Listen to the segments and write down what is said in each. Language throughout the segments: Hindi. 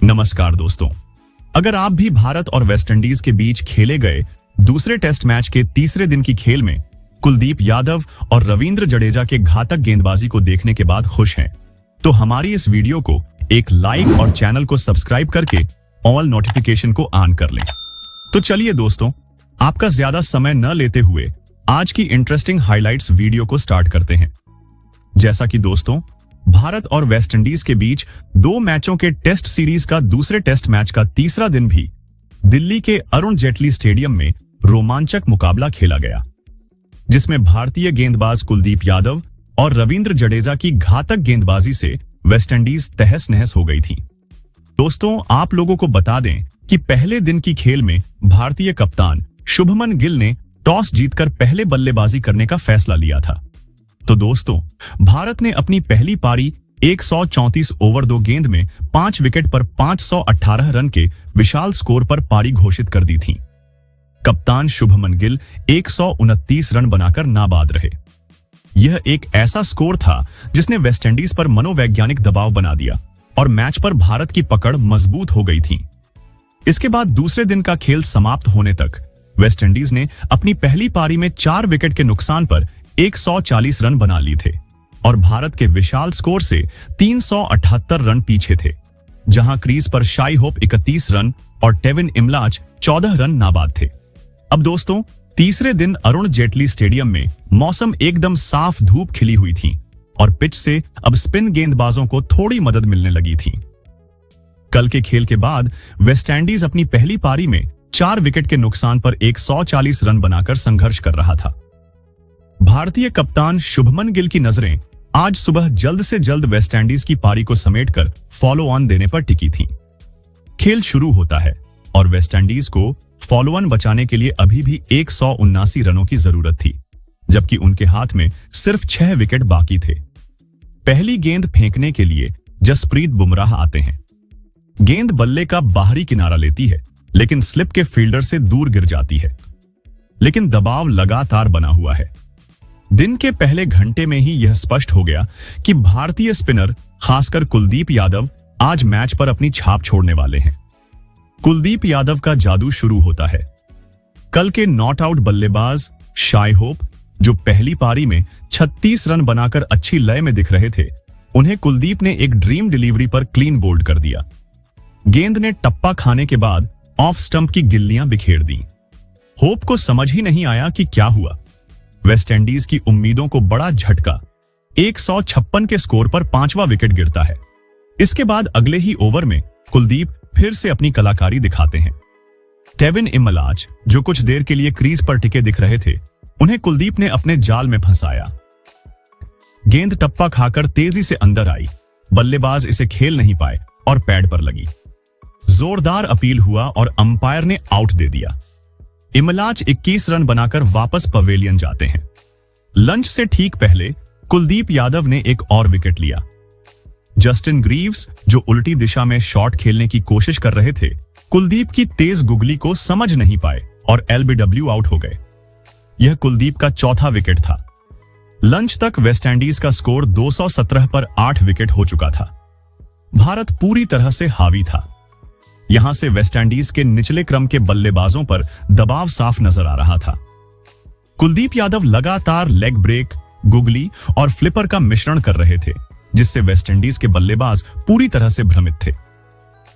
नमस्कार दोस्तों, अगर आप भी भारत और वेस्टइंडीज के बीच खेले गए दूसरे टेस्ट मैच के तीसरे दिन की खेल में कुलदीप यादव और रविंद्र जडेजा के घातक गेंदबाजी को देखने के बाद खुश हैं, तो हमारी इस वीडियो को एक लाइक और चैनल को सब्सक्राइब करके ऑल नोटिफिकेशन को ऑन कर लें। तो चलिए दोस्तों, आपका ज्यादा समय न लेते हुए आज की इंटरेस्टिंग हाइलाइट्स वीडियो को स्टार्ट करते हैं। जैसा कि दोस्तों, भारत और वेस्टइंडीज के बीच 2 मैचों के टेस्ट सीरीज का दूसरे टेस्ट मैच का तीसरा दिन भी दिल्ली के अरुण जेटली स्टेडियम में रोमांचक मुकाबला खेला गया, जिसमें भारतीय गेंदबाज कुलदीप यादव और रविंद्र जडेजा की घातक गेंदबाजी से वेस्टइंडीज तहस नहस हो गई थी। दोस्तों, आप लोगों को बता दें कि पहले दिन की खेल में भारतीय कप्तान शुभमन गिल ने टॉस जीतकर पहले बल्लेबाजी करने का फैसला लिया था। तो दोस्तों, भारत ने अपनी पहली पारी 134 ओवर 2 गेंद में 5 विकेट पर 518 रन के विशाल स्कोर पर पारी घोषित कर दी थी। कप्तान शुभमन गिल 129 रन बनाकर नाबाद रहे। यह एक ऐसा स्कोर था जिसने वेस्टइंडीज पर मनोवैज्ञानिक दबाव बना दिया और मैच पर भारत की पकड़ मजबूत हो गई थी। इसके बाद दूसरे दिन का खेल समाप्त होने तक वेस्टइंडीज ने अपनी पहली पारी में 4 विकेट के नुकसान पर 140 रन बना लिए थे और भारत के विशाल स्कोर से 378 रन पीछे थे, जहां क्रीज पर शाई होप 31 रन और टेविन इमलाच 14 रन नाबाद थे। अब दोस्तों, तीसरे दिन अरुण जेटली स्टेडियम में मौसम एकदम साफ, धूप खिली हुई थी और पिच से अब स्पिन गेंदबाजों को थोड़ी मदद मिलने लगी थी। कल के खेल के बाद वेस्टइंडीज अपनी पहली पारी में 4 विकेट के नुकसान पर 140 रन बनाकर संघर्ष कर रहा था। भारतीय कप्तान शुभमन गिल की नजरें आज सुबह जल्द से जल्द वेस्टइंडीज की पारी को समेटकर फॉलो ऑन देने पर टिकी थी। खेल शुरू होता है और वेस्टइंडीज को फॉलो ऑन बचाने के लिए अभी भी 179 रनों की जरूरत थी, जबकि उनके हाथ में सिर्फ 6 विकेट बाकी थे। पहली गेंद फेंकने के लिए जसप्रीत बुमराह आते हैं। गेंद बल्ले का बाहरी किनारा लेती है, लेकिन स्लिप के फील्डर से दूर गिर जाती है। लेकिन दबाव लगातार बना हुआ है। दिन के पहले घंटे में ही यह स्पष्ट हो गया कि भारतीय स्पिनर, खासकर कुलदीप यादव, आज मैच पर अपनी छाप छोड़ने वाले हैं। कुलदीप यादव का जादू शुरू होता है। कल के नॉट आउट बल्लेबाज शाई होप, जो पहली पारी में 36 रन बनाकर अच्छी लय में दिख रहे थे, उन्हें कुलदीप ने एक ड्रीम डिलीवरी पर क्लीन बोल्ड कर दिया। गेंद ने टप्पा खाने के बाद ऑफ स्टंप की गिल्लियां बिखेर दी। होप को समझ ही नहीं आया कि क्या हुआ। वेस्टइंडीज की उम्मीदों को बड़ा झटका। 156 के स्कोर पर 5वां विकेट गिरता है। इसके बाद अगले ही ओवर में कुलदीप फिर से अपनी कलाकारी दिखाते हैं। टेविन इमलाच, जो कुछ देर के लिए क्रीज पर टिके दिख रहे थे, उन्हें कुलदीप ने अपने जाल में फंसाया। गेंद टप्पा खाकर तेजी से अंदर आई। बल्लेबाज इसे खेल नहीं पाए और पैड पर लगी। जोरदार अपील हुआ और अंपायर ने आउट दे दिया। इमलाच 21 रन बनाकर वापस पवेलियन जाते हैं। लंच से ठीक पहले कुलदीप यादव ने एक और विकेट लिया। जस्टिन ग्रीव्स, जो उल्टी दिशा में शॉट खेलने की कोशिश कर रहे थे, कुलदीप की तेज गुगली को समझ नहीं पाए और एलबीडब्ल्यू आउट हो गए। यह कुलदीप का चौथा विकेट था। लंच तक वेस्टइंडीज का स्कोर 217 पर 8 विकेट हो चुका था। भारत पूरी तरह से हावी था। यहां से वेस्टइंडीज के निचले क्रम के बल्लेबाजों पर दबाव साफ नजर आ रहा था। कुलदीप यादव लगातार लेग ब्रेक, गुगली और फ्लिपर का मिश्रण कर रहे थे, जिससे वेस्टइंडीज के बल्लेबाज पूरी तरह से भ्रमित थे।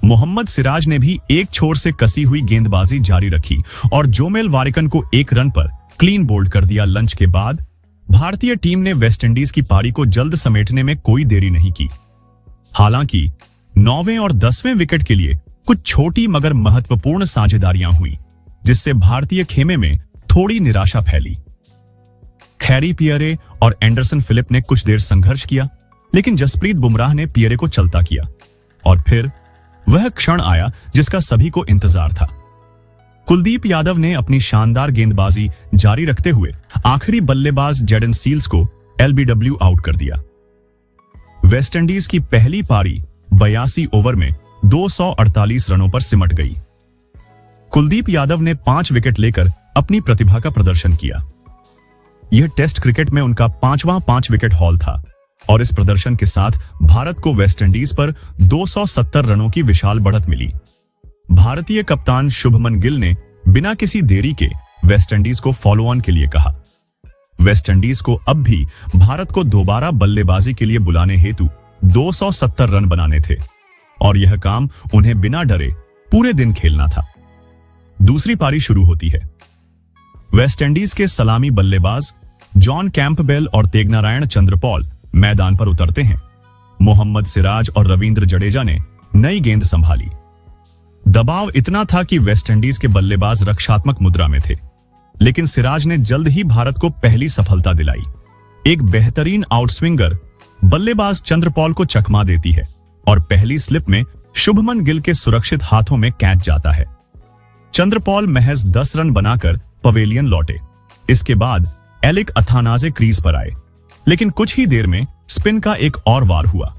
मोहम्मद सिराज ने भी एक छोर से कसी हुई गेंदबाजी जारी रखी और जोमेल वारिकन को 1 रन पर क्लीन बोल्ड कर दिया। लंच के बाद भारतीय टीम ने वेस्टइंडीज की पारी को जल्द समेटने में कोई देरी नहीं की। हालांकि 9वें और 10वें विकेट के लिए कुछ छोटी मगर महत्वपूर्ण साझेदारियां हुई, जिससे भारतीय खेमे में थोड़ी निराशा फैली। खैरी पियरे और एंडरसन फिलिप ने कुछ देर संघर्ष किया, लेकिन जसप्रीत बुमराह ने पियरे को चलता किया और फिर वह क्षण आया जिसका सभी को इंतजार था। कुलदीप यादव ने अपनी शानदार गेंदबाजी जारी रखते हुए आखिरी बल्लेबाज जेडन सील्स को एलबीडब्ल्यू आउट कर दिया। वेस्टइंडीज की पहली पारी 82 ओवर में 248 रनों पर सिमट गई। कुलदीप यादव ने 5 विकेट लेकर अपनी प्रतिभा का प्रदर्शन किया। यह टेस्ट क्रिकेट में उनका 5वां 5 विकेट हॉल था और इस प्रदर्शन के साथ भारत को वेस्टइंडीज पर 270 रनों की विशाल बढ़त मिली। भारतीय कप्तान शुभमन गिल ने बिना किसी देरी के वेस्टइंडीज को फॉलो ऑन के लिए कहा। वेस्टइंडीज को अब भी भारत को दोबारा बल्लेबाजी के लिए बुलाने हेतु 270 रन बनाने थे और यह काम उन्हें बिना डरे पूरे दिन खेलना था। दूसरी पारी शुरू होती है। वेस्टइंडीज के सलामी बल्लेबाज जॉन कैंपबेल और तेगनारायण चंद्रपॉल मैदान पर उतरते हैं। मोहम्मद सिराज और रविंद्र जडेजा ने नई गेंद संभाली। दबाव इतना था कि वेस्टइंडीज के बल्लेबाज रक्षात्मक मुद्रा में थे, लेकिन सिराज ने जल्द ही भारत को पहली सफलता दिलाई। एक बेहतरीन आउटस्विंगर बल्लेबाज चंद्रपॉल को चकमा देती है और पहली स्लिप में शुभमन गिल के सुरक्षित हाथों में कैच जाता है। चंद्रपॉल महज 10 रन बनाकर पवेलियन लौटे। इसके बाद एलिक अथानाजे क्रीज पर आए, लेकिन कुछ ही देर में स्पिन का एक और वार हुआ।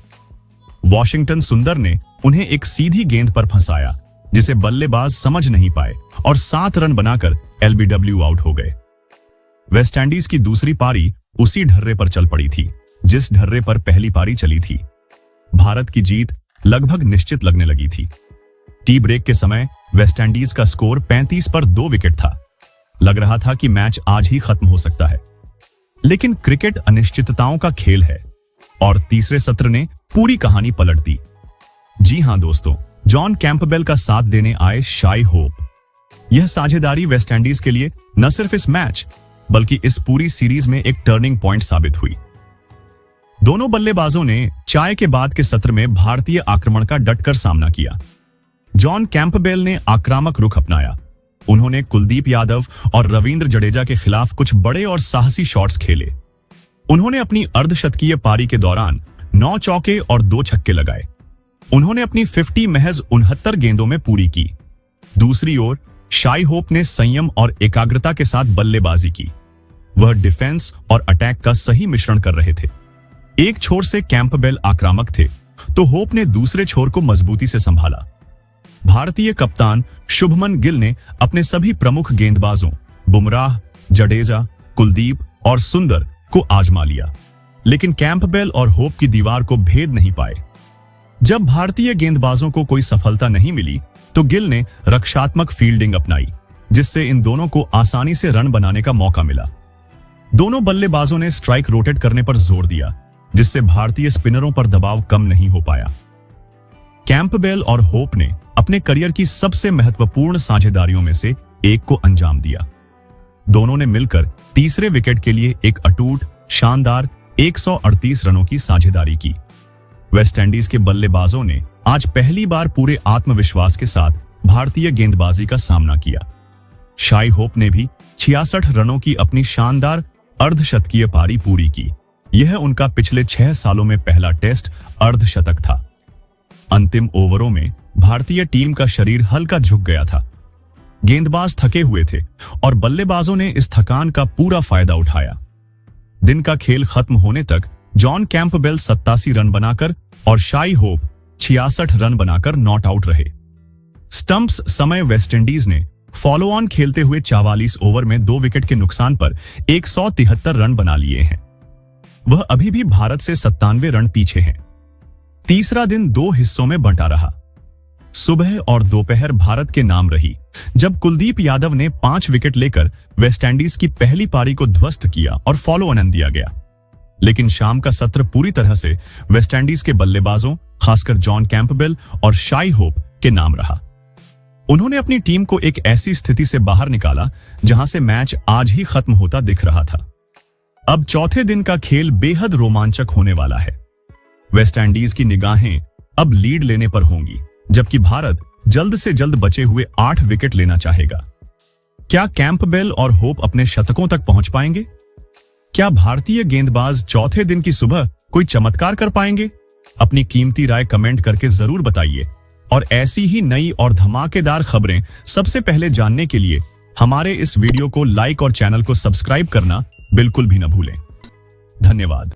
वॉशिंगटन सुंदर ने उन्हें एक सीधी गेंद पर फंसाया, जिसे बल्लेबाज समझ नहीं पाए और 7 रन बनाकर एलबीडब्ल्यू आउट हो गए। वेस्टइंडीज की दूसरी पारी उसी ढर्रे पर चल पड़ी थी जिस ढर्रे पर पहली पारी चली थी। भारत की जीत लगभग निश्चित लगने लगी थी। टी ब्रेक के समय वेस्टइंडीज का स्कोर 35 पर 2 विकेट था। लग रहा था कि मैच आज ही खत्म हो सकता है, लेकिन क्रिकेट अनिश्चितताओं का खेल है और तीसरे सत्र ने पूरी कहानी पलट दी। जी हां दोस्तों, जॉन कैंपबेल का साथ देने आए शाई होप। यह साझेदारी वेस्टइंडीज के लिए न सिर्फ इस मैच बल्कि इस पूरी सीरीज में एक टर्निंग पॉइंट साबित हुई। दोनों बल्लेबाजों ने चाय के बाद के सत्र में भारतीय आक्रमण का डटकर सामना किया। जॉन कैंपबेल ने आक्रामक रुख अपनाया। उन्होंने कुलदीप यादव और रविंद्र जडेजा के खिलाफ कुछ बड़े और साहसी शॉट्स खेले। उन्होंने अपनी अर्धशतकीय पारी के दौरान 9 चौके और 2 छक्के लगाए। उन्होंने अपनी 50 महज 69 गेंदों में पूरी की। दूसरी ओर शाई होप ने संयम और एकाग्रता के साथ बल्लेबाजी की। वह डिफेंस और अटैक का सही मिश्रण कर रहे थे। एक छोर से कैंपबेल आक्रामक थे तो होप ने दूसरे छोर को मजबूती से संभाला। भारतीय कप्तान शुभमन गिल ने अपने सभी प्रमुख गेंदबाजों बुमराह, जडेजा, कुलदीप और सुंदर को आजमा लिया, लेकिन कैंपबेल और होप की दीवार को भेद नहीं पाए। जब भारतीय गेंदबाजों को कोई सफलता नहीं मिली तो गिल ने रक्षात्मक फील्डिंग अपनाई, जिससे इन दोनों को आसानी से रन बनाने का मौका मिला। दोनों बल्लेबाजों ने स्ट्राइक रोटेट करने पर जोर दिया, जिससे भारतीय स्पिनरों पर दबाव कम नहीं हो पाया। कैंपबेल और होप ने अपने करियर की सबसे महत्वपूर्ण साझेदारियों में से एक को अंजाम दिया। दोनों ने मिलकर तीसरे विकेट के लिए एक अटूट, शानदार 138 रनों की साझेदारी की। वेस्टइंडीज के बल्लेबाजों ने आज पहली बार पूरे आत्मविश्वास के साथ भारतीय गेंदबाजी का सामना किया। शाई होप ने भी 66 रनों की अपनी शानदार अर्धशतकीय पारी पूरी की। यह उनका पिछले 6 सालों में पहला टेस्ट अर्धशतक था। अंतिम ओवरों में भारतीय टीम का शरीर हल्का झुक गया था। गेंदबाज थके हुए थे और बल्लेबाजों ने इस थकान का पूरा फायदा उठाया। दिन का खेल खत्म होने तक जॉन कैंपबेल 87 रन बनाकर और शाई होप 66 रन बनाकर नॉट आउट रहे। स्टंप्स समय वेस्टइंडीज ने फॉलो ऑन खेलते हुए 44 ओवर में 2 विकेट के नुकसान पर 173 रन बना लिए हैं। वह अभी भी भारत से 97 रन पीछे हैं। तीसरा दिन 2 हिस्सों में बंटा रहा। सुबह और दोपहर भारत के नाम रही, जब कुलदीप यादव ने 5 विकेट लेकर वेस्टइंडीज की पहली पारी को ध्वस्त किया और फॉलो ऑन दिया गया। लेकिन शाम का सत्र पूरी तरह से वेस्टइंडीज के बल्लेबाजों, खासकर जॉन कैंपबेल और शाई होप के नाम रहा। उन्होंने अपनी टीम को एक ऐसी स्थिति से बाहर निकाला जहां से मैच आज ही खत्म होता दिख रहा था। अब चौथे दिन का खेल बेहद रोमांचक होने वाला है। वेस्टइंडीज की निगाहें अब लीड लेने पर होंगी, जबकि भारत जल्द से जल्द बचे हुए 8 विकेट लेना चाहेगा। क्या कैंपबेल और होप अपने शतकों तक पहुंच पाएंगे? क्या भारतीय गेंदबाज चौथे दिन की सुबह कोई चमत्कार कर पाएंगे? अपनी कीमती राय कमेंट करके जरूर बताइए और ऐसी ही नई और धमाकेदार खबरें सबसे पहले जानने के लिए हमारे इस वीडियो को लाइक और चैनल को सब्सक्राइब करना बिल्कुल भी न भूलें। धन्यवाद।